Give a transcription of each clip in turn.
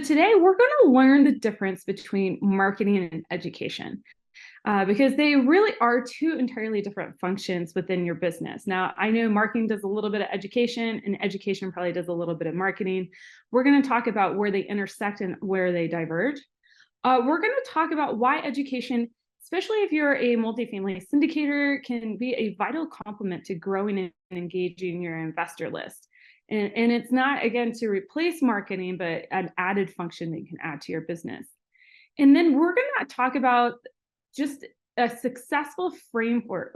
today we're going to learn the difference between marketing and education because they really are two entirely different functions within your business. Now, I know marketing does a little bit of education and education probably does a little bit of marketing. We're going to talk about where they intersect and where they diverge. We're going to talk about why education, especially if you're a multifamily syndicator, can be a vital complement to growing and engaging your investor list. And it's not, again, to replace marketing, but an added function that you can add to your business. And then we're going to talk about just a successful framework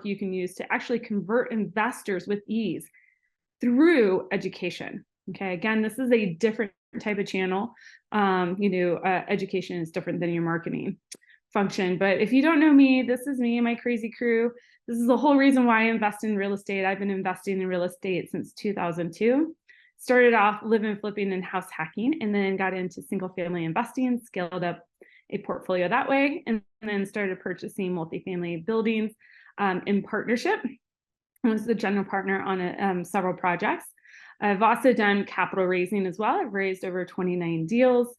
you can use to actually convert investors with ease through education. Okay, again, this is a different type of channel. Education is different than your marketing function. But if you don't know me, this is me and my crazy crew. This is the whole reason why I invest in real estate. I've been investing in real estate since 2002. Started off living, flipping, and house hacking, and then got into single family investing, scaled up a portfolio that way, and then started purchasing multifamily buildings in partnership. I was the general partner on several projects. I've also done capital raising as well. I've raised over 29 deals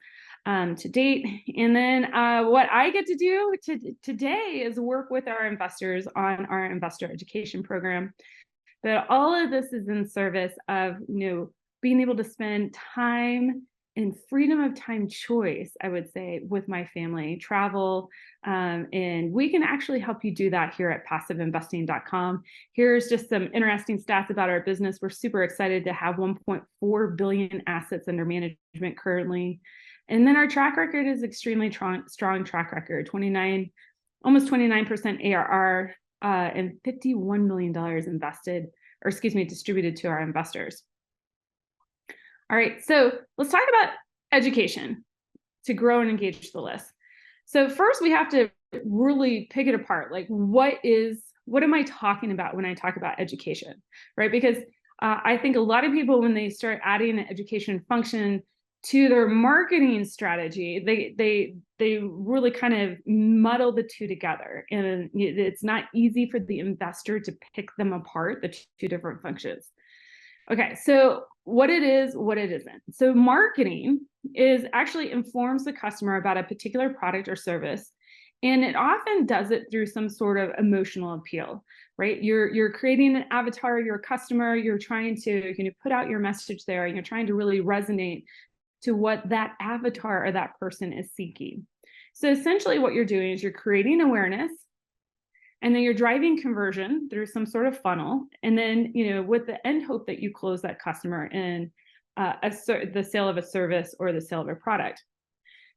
to date. And then what I get to do today is work with our investors on our investor education program. But all of this is in service of being able to spend time and freedom of time choice, I would say, with my family, travel, and we can actually help you do that here at passiveinvesting.com. Here's just some interesting stats about our business. We're super excited to have 1.4 billion assets under management currently. And then our track record is extremely strong track record, almost 29% ARR and $51 million distributed to our investors. All right, so let's talk about education to grow and engage the list. So first we have to really pick it apart. Like what am I talking about when I talk about education, right? Because I think a lot of people, when they start adding an education function to their marketing strategy, they really kind of muddle the two together. And it's not easy for the investor to pick them apart, the two different functions. Okay, so what it is, what it isn't. So marketing actually informs the customer about a particular product or service, and it often does it through some sort of emotional appeal, right? You're creating an avatar of your customer, you're trying to put out your message there, and you're trying to really resonate to what that avatar or that person is seeking. So essentially what you're doing is you're creating awareness, and then you're driving conversion through some sort of funnel. And then, with the end hope that you close that customer in the sale of a service or the sale of a product.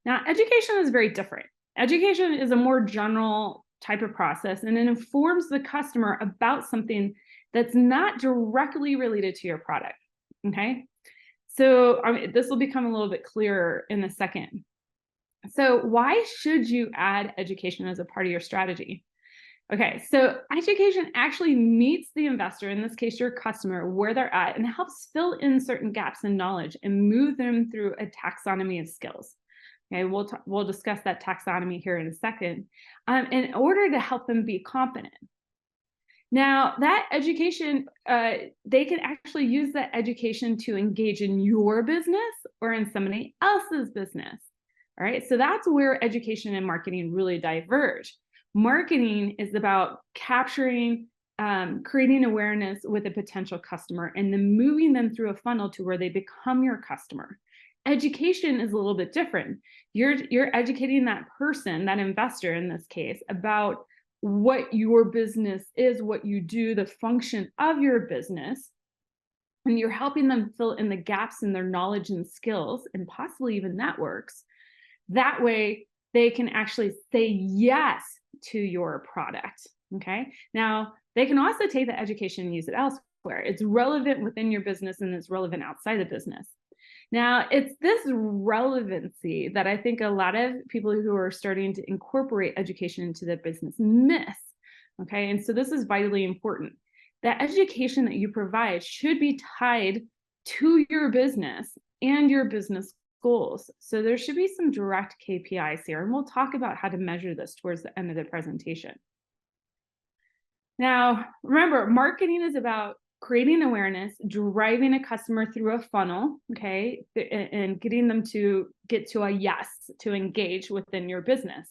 Now, education is very different. Education is a more general type of process, and it informs the customer about something that's not directly related to your product, okay? So this will become a little bit clearer in a second. So why should you add education as a part of your strategy? Okay, so education actually meets the investor, in this case your customer, where they're at, and helps fill in certain gaps in knowledge and move them through a taxonomy of skills. Okay, we'll discuss that taxonomy here in a second, in order to help them be confident. Now, that education, they can actually use that education to engage in your business or in somebody else's business. All right, so that's where education and marketing really diverge. Marketing is about capturing, creating awareness with a potential customer, and then moving them through a funnel to where they become your customer. Education is a little bit different. You're educating that person, that investor in this case, about what your business is, what you do, the function of your business, and you're helping them fill in the gaps in their knowledge and skills, and possibly even networks. That way, they can actually say yes to your product, okay? Now, they can also take the education and use it elsewhere. It's relevant within your business and it's relevant outside the business. Now, it's this relevancy that I think a lot of people who are starting to incorporate education into their business miss, okay? And so this is vitally important. That education that you provide should be tied to your business and your business goals. So there should be some direct KPIs here, and we'll talk about how to measure this towards the end of the presentation. Now, remember, marketing is about creating awareness, driving a customer through a funnel, okay, and getting them to get to a yes, to engage within your business.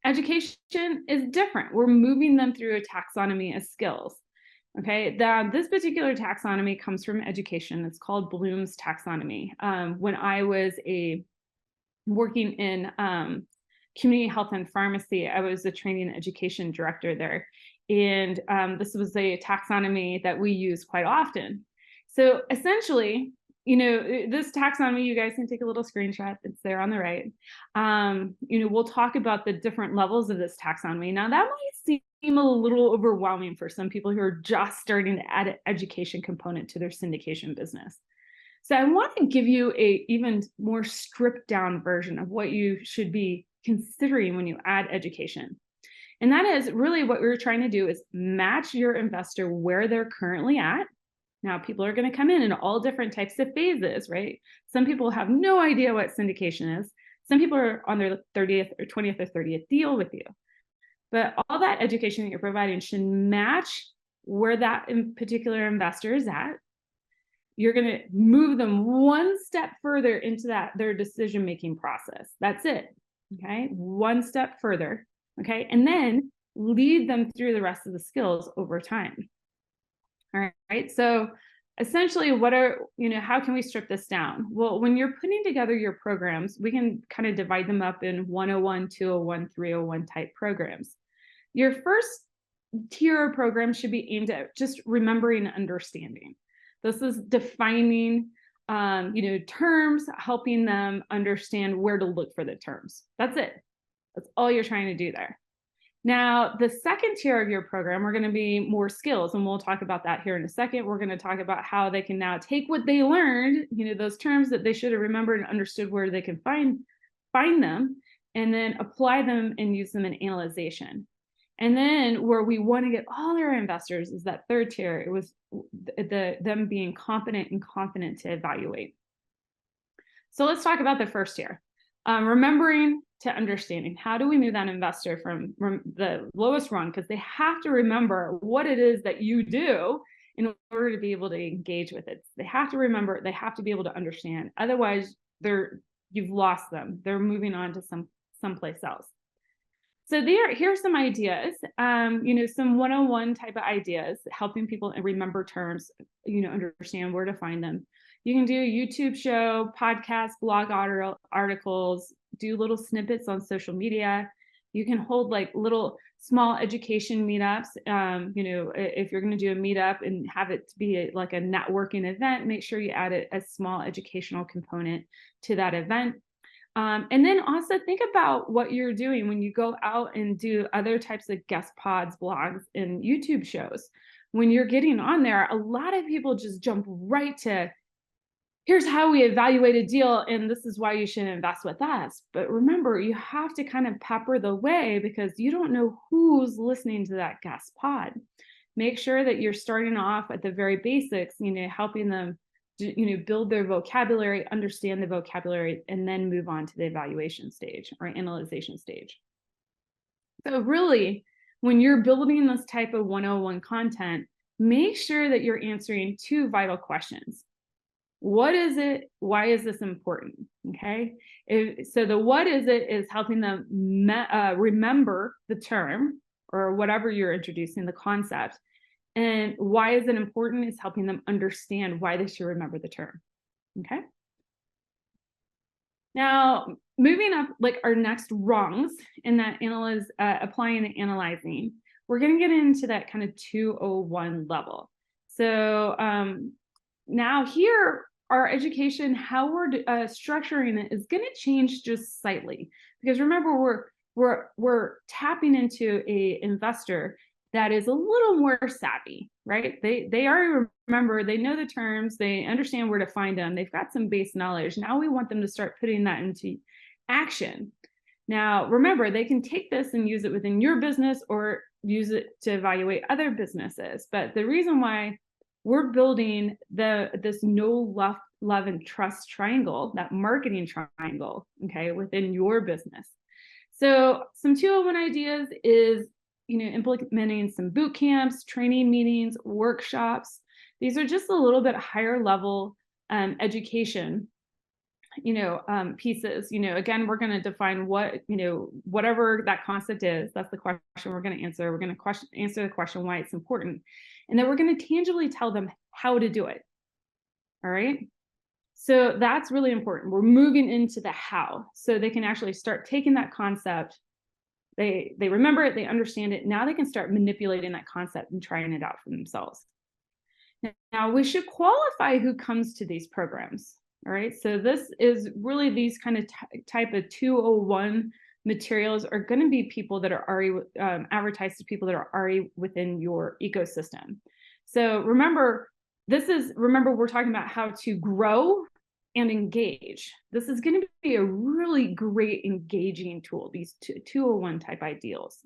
Education is different. We're moving them through a taxonomy of skills. Okay, this particular taxonomy comes from education. It's called Bloom's taxonomy. When I was working in community health and pharmacy, I was the training and education director there. And this was a taxonomy that we use quite often. So essentially, this taxonomy, you guys can take a little screenshot. It's there on the right. We'll talk about the different levels of this taxonomy. Now, that might seem a little overwhelming for some people who are just starting to add an education component to their syndication business. So I want to give you a even more stripped down version of what you should be considering when you add education. And that is really what we're trying to do is match your investor where they're currently at. Now, people are going to come in all different types of phases, right? Some people have no idea what syndication is. Some people are on their 30th or 20th or 30th deal with you. But all that education that you're providing should match where that particular investor is at. You're going to move them one step further into their decision-making process. That's it. Okay, one step further. Okay, and then lead them through the rest of the skills over time. All right, so essentially how can we strip this down? Well, when you're putting together your programs, we can kind of divide them up in 101, 201, 301 type programs. Your first tier of program should be aimed at just remembering and understanding. This is defining terms, helping them understand where to look for the terms. That's it. That's all you're trying to do there. Now, the second tier of your program are going to be more skills, and we'll talk about that here in a second. We're going to talk about how they can now take what they learned, those terms that they should have remembered and understood where they can find them, and then apply them and use them in analyzation. And then where we want to get all our investors is that third tier. It was them being competent and confident to evaluate. So let's talk about the first tier. Remembering to understanding. How do we move that investor from the lowest rung? Because they have to remember what it is that you do in order to be able to engage with it. They have to remember, they have to be able to understand. Otherwise, you've lost them. They're moving on to someplace else. So here's some ideas, some 101 type of ideas, helping people remember terms, understand where to find them. You can do a YouTube show, podcast, blog articles, do little snippets on social media. You can hold like little small education meetups. If you're going to do a meetup and have it be like a networking event, make sure you add a small educational component to that event. And then also think about what you're doing when you go out and do other types of guest pods, blogs, and YouTube shows. When you're getting on there, a lot of people just jump right to, here's how we evaluate a deal, and this is why you should invest with us. But remember, you have to kind of pepper the way because you don't know who's listening to that guest pod. Make sure that you're starting off at the very basics, helping them build their vocabulary, understand the vocabulary, and then move on to the evaluation stage or analyzation stage. So really, when you're building this type of 101 content, make sure that you're answering two vital questions. What is it? Why is this important? Okay. So the what is it is helping them remember the term or whatever you're introducing, the concept. And why is it important is helping them understand why they should remember the term. Okay. Now, moving up like our next rungs in that applying and analyzing, we're going to get into that kind of 201 level. So now here, our education, how we're structuring it is going to change just slightly, because remember, we're tapping into a investor that is a little more savvy, right? They already remember, they know the terms, they understand where to find them, they've got some base knowledge. Now we want them to start putting that into action. Now, remember, they can take this and use it within your business or use it to evaluate other businesses. But the reason why we're building this know, love, and trust triangle, that marketing triangle, okay, within your business. So some 201 ideas is, implementing some boot camps, training meetings, workshops These are just a little bit higher level education, pieces. Again, we're going to define what, whatever that concept is. That's the question we're going to answer. We're going to answer the question why it's important. And then we're going to tangibly tell them how to do it. All right. So that's really important. We're moving into the how, so they can actually start taking that concept. They remember it, they understand it. Now they can start manipulating that concept and trying it out for themselves. Now we should qualify who comes to these programs. All right. So this is really these kind of type of 201 materials are going to be people that are already advertised to people that are already within your ecosystem. So remember, we're talking about how to grow and engage. This is going to be a really great engaging tool, these 201 type ideals.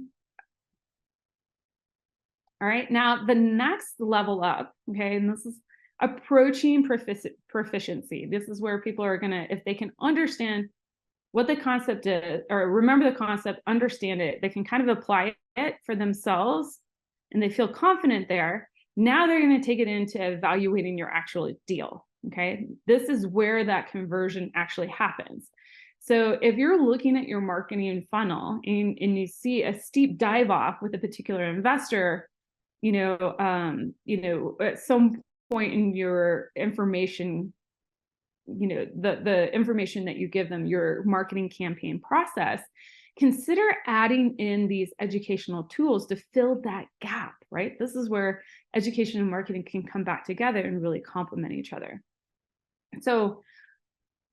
All right, now the next level up, okay, and this is approaching proficiency. This is where people are gonna, if they can understand what the concept is, or remember the concept, understand it, they can kind of apply it for themselves, and they feel confident there. Now they're gonna take it into evaluating your actual deal, okay? This is where that conversion actually happens. So if you're looking at your marketing funnel and you see a steep dive off with a particular investor, at some point in your information, the information that you give them, your marketing campaign process, consider adding in these educational tools to fill that gap, right? This is where education and marketing can come back together and really complement each other. So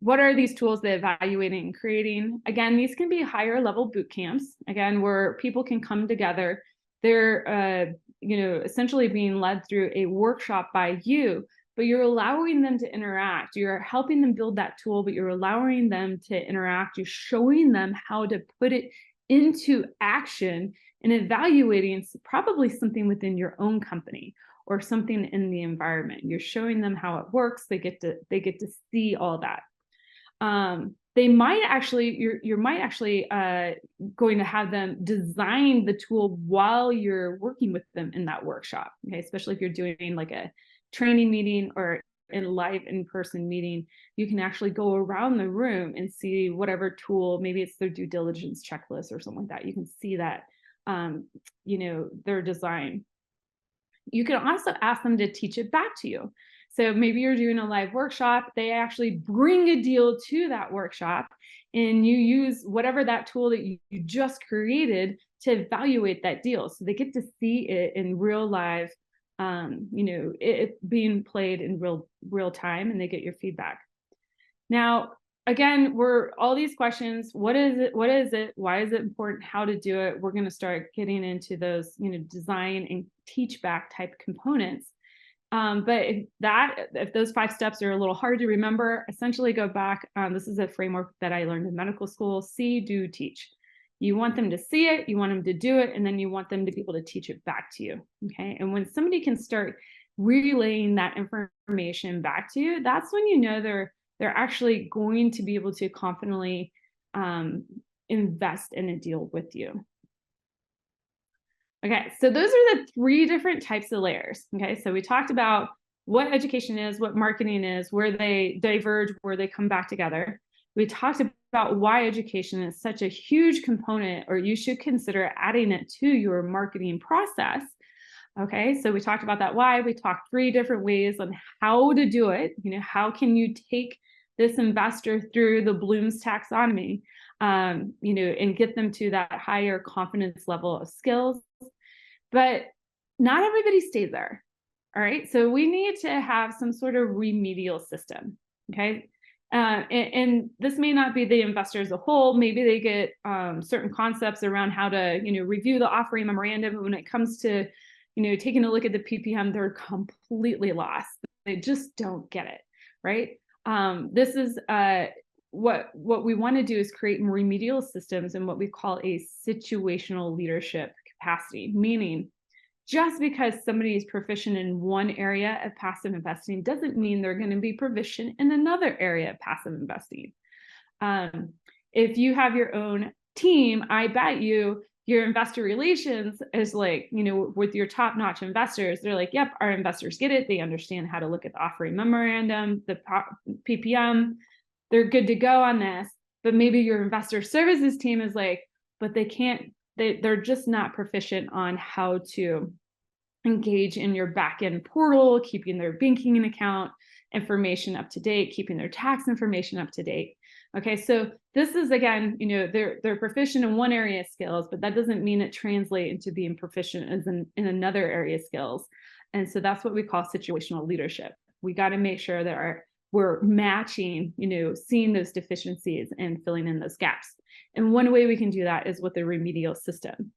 what are these tools they're evaluating and creating? Again, these can be higher level boot camps, again, where people can come together. They're, essentially being led through a workshop by you, but you're allowing them to interact. You're helping them build that tool, but you're allowing them to interact. You're showing them how to put it into action and evaluating probably something within your own company or something in the environment. You're showing them how it works. They get to see all that. They might actually, you might actually going to have them design the tool while you're working with them in that workshop, okay? Especially if you're doing like a training meeting or a live in-person meeting, you can actually go around the room and see whatever tool, maybe it's their due diligence checklist or something like that. You can see that, their design. You can also ask them to teach it back to you. So maybe you're doing a live workshop, they actually bring a deal to that workshop and you use whatever that tool that you just created to evaluate that deal. So they get to see it in real live, it being played in real time, and they get your feedback. Now, again, all these questions, what is it? What is it? Why is it important? How to do it? We're going to start getting into those, design and teach back type components. But if those 5 steps are a little hard to remember, essentially go back. This is a framework that I learned in medical school: see, do, teach. You want them to see it, you want them to do it, and then you want them to be able to teach it back to you. Okay. And when somebody can start relaying that information back to you, that's when you know they're actually going to be able to confidently invest in a deal with you. Okay, so those are the 3 different types of layers. Okay, so we talked about what education is, what marketing is, where they diverge, where they come back together. We talked about why education is such a huge component, or you should consider adding it to your marketing process. Okay, so we talked about that why. We talked 3 different ways on how to do it. How can you take this investor through the Bloom's taxonomy, and get them to that higher confidence level of skills. But not everybody stays there. All right, so we need to have some sort of remedial system. Okay, and this may not be the investor as a whole. Maybe they get certain concepts around how to review the offering memorandum, but when it comes to taking a look at the PPM, they're completely lost. They just don't get it, right? This is what we want to do is create remedial systems in what we call a situational leadership capacity, meaning just because somebody is proficient in one area of passive investing doesn't mean they're going to be proficient in another area of passive investing. If you have your own team, I bet you Your investor relations is like, with your top-notch investors, they're like, yep, our investors get it. They understand how to look at the offering memorandum, the PPM. They're good to go on this. But maybe your investor services team is like, but they're just not proficient on how to engage in your back-end portal, keeping their banking account information up to date, keeping their tax information up to date. Okay, so this is, again, they're proficient in one area of skills, but that doesn't mean it translates into being proficient as in another area of skills. And so that's what we call situational leadership. We got to make sure that we're matching, seeing those deficiencies and filling in those gaps. And one way we can do that is with the remedial system.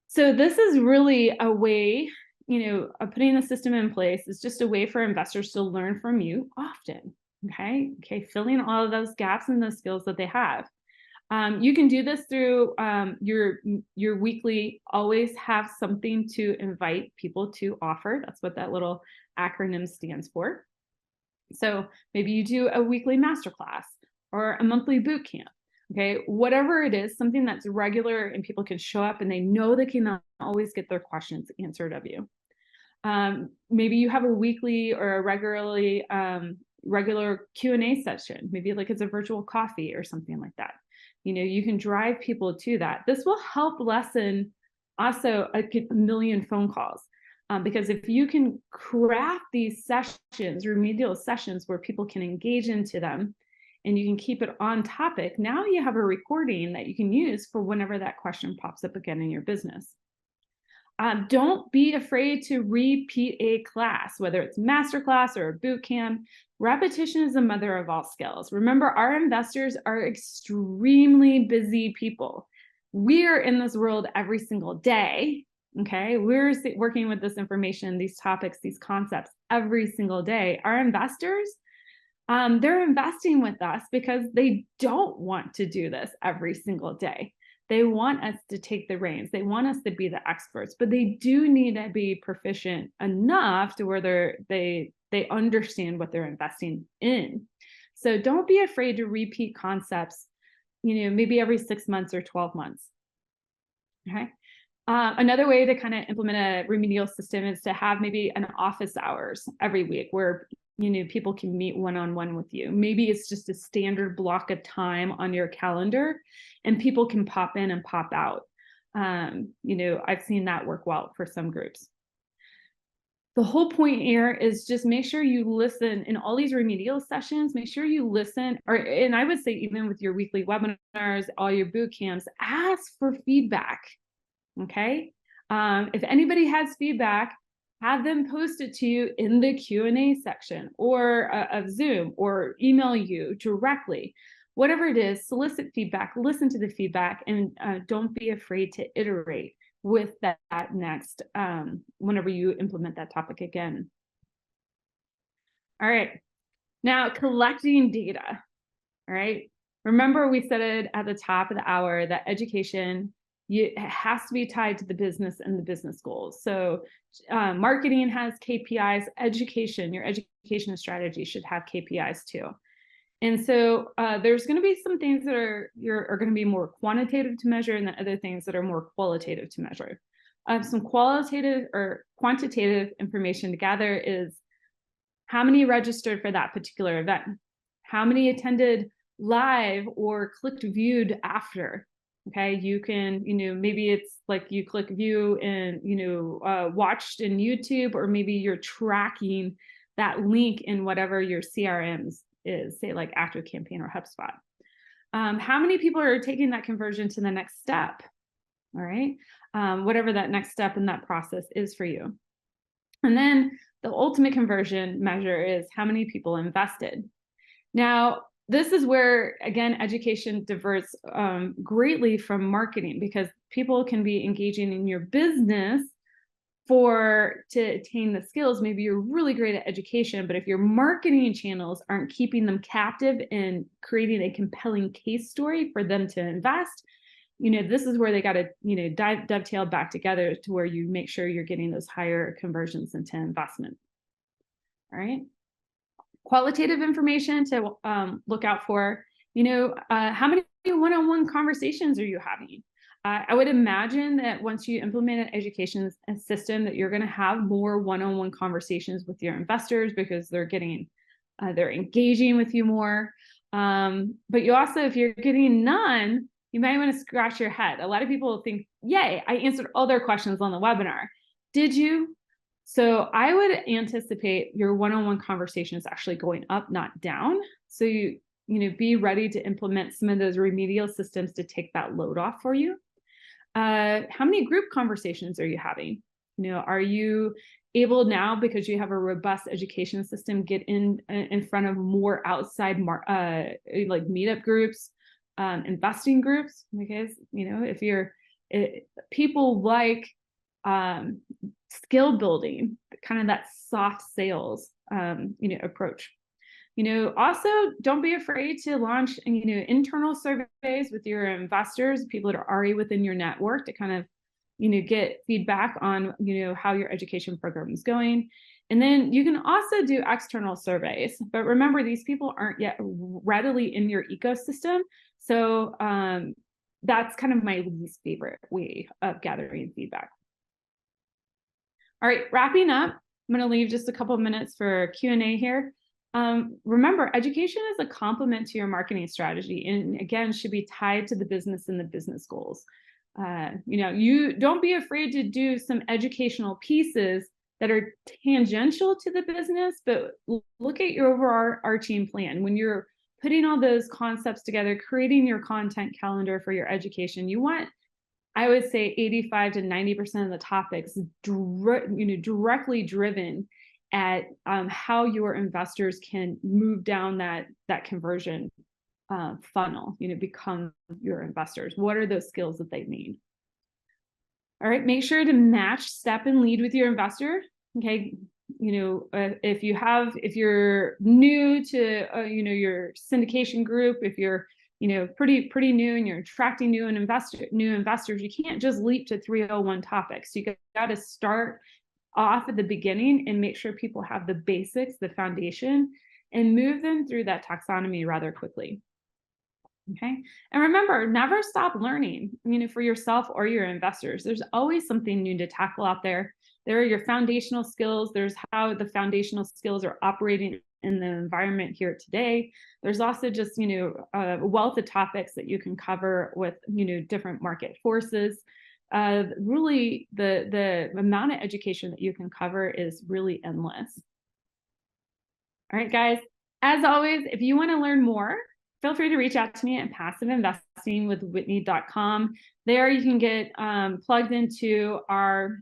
So this is really a way, of putting the system in place. Is just a way for investors to learn from you often. Okay, filling all of those gaps in those skills that they have. You can do this through your weekly, always have something to invite people to offer. That's what that little acronym stands for. So maybe you do a weekly masterclass or a monthly boot camp. Okay, whatever it is, something that's regular and people can show up and they know they can always get their questions answered of you. Maybe you have a weekly or a regular Q&A session. Maybe like it's a virtual coffee or something like that. You can drive people to that. This will help lessen also a million phone calls. Because if you can craft these sessions, remedial sessions, where people can engage into them and you can keep it on topic, now you have a recording that you can use for whenever that question pops up again in your business. Don't be afraid to repeat a class, whether it's masterclass or a boot camp. Repetition is the mother of all skills. Remember, our investors are extremely busy people. We're in this world every single day. Okay, we're working with this information, these topics, these concepts every single day. Our investors, they're investing with us because they don't want to do this every single day. They want us to take the reins. They want us to be the experts, but they do need to be proficient enough to where they understand what they're investing in. So don't be afraid to repeat concepts, maybe every 6 months or 12 months. Okay. Another way to kind of implement a remedial system is to have maybe an office hours every week where people can meet one-on-one with you. Maybe it's just a standard block of time on your calendar and people can pop in and pop out. I've seen that work well for some groups. The whole point here is just make sure you listen in all these remedial sessions. Make sure you listen, and I would say even with your weekly webinars, all your boot camps, ask for feedback. Okay. If anybody has feedback, have them post it to you in the Q&A section or of Zoom, or email you directly. Whatever it is, solicit feedback, listen to the feedback, and don't be afraid to iterate with that next whenever you implement that topic again. All right. Now, collecting data. All right. Remember, we said it at the top of the hour that education, it has to be tied to the business and the business goals. So marketing has KPIs, your education strategy should have KPIs too. And so there's going to be some things that are going to be more quantitative to measure, and then other things that are more qualitative to measure. Some qualitative or quantitative information to gather is how many registered for that particular event, how many attended live or clicked viewed after. Okay, you can, maybe it's like you click view and, watched in YouTube, or maybe you're tracking that link in whatever your CRMs is, say like ActiveCampaign or HubSpot. How many people are taking that conversion to the next step? All right, whatever that next step in that process is for you. And then the ultimate conversion measure is how many people invested. Now, this is where, again, education diverts greatly from marketing, because people can be engaging in your business to attain the skills. Maybe you're really great at education, but if your marketing channels aren't keeping them captive and creating a compelling case story for them to invest, this is where they got to, dovetail back together to where you make sure you're getting those higher conversions into investment. All right. Qualitative information to look out for, how many one-on-one conversations are you having? I would imagine that once you implement an education system, that you're going to have more one-on-one conversations with your investors, because they're engaging with you more. But you also, if you're getting none, you might want to scratch your head. A lot of people think, yay, I answered all their questions on the webinar. Did you? So I would anticipate your one-on-one conversations actually going up, not down. So you be ready to implement some of those remedial systems to take that load off for you. How many group conversations are you having? Are you able now, because you have a robust education system, get in front of more outside like meetup groups, investing groups? Because people like skill building, kind of that soft sales approach. Also, don't be afraid to launch internal surveys with your investors, people that are already within your network, to kind of get feedback on how your education program is going. And then you can also do external surveys, but remember, these people aren't yet readily in your ecosystem. So that's kind of my least favorite way of gathering feedback. All right, wrapping up, I'm going to leave just a couple of minutes for Q&A here. Remember, education is a complement to your marketing strategy, and again, should be tied to the business and the business goals. You don't be afraid to do some educational pieces that are tangential to the business, but look at your overarching plan. When you're putting all those concepts together, creating your content calendar for your education, you want, I would say, 85 to 90% of the topics directly driven at how your investors can move down that conversion funnel, become your investors. What are those skills that they need? All right, make sure to match, step, and lead with your investor. Okay, if you're new to your syndication group, if you're pretty new and you're attracting new investors, you can't just leap to 301 topics. You got to start off at the beginning and make sure people have the basics, the foundation, and move them through that taxonomy rather quickly. Okay, and remember, never stop learning, for yourself or your investors. There's always something new to tackle out there. There are your foundational skills. There's how the foundational skills are operating in the environment here today. There's also just, a wealth of topics that you can cover with, different market forces. Really, the amount of education that you can cover is really endless. All right, guys, as always, if you want to learn more, feel free to reach out to me at passiveinvestingwithwhitney.com. There you can get plugged into our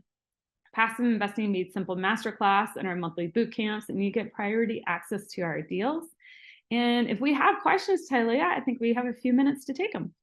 Passive Investing Made Simple Masterclass and our monthly boot camps, and you get priority access to our deals. And if we have questions, Talia, I think we have a few minutes to take them.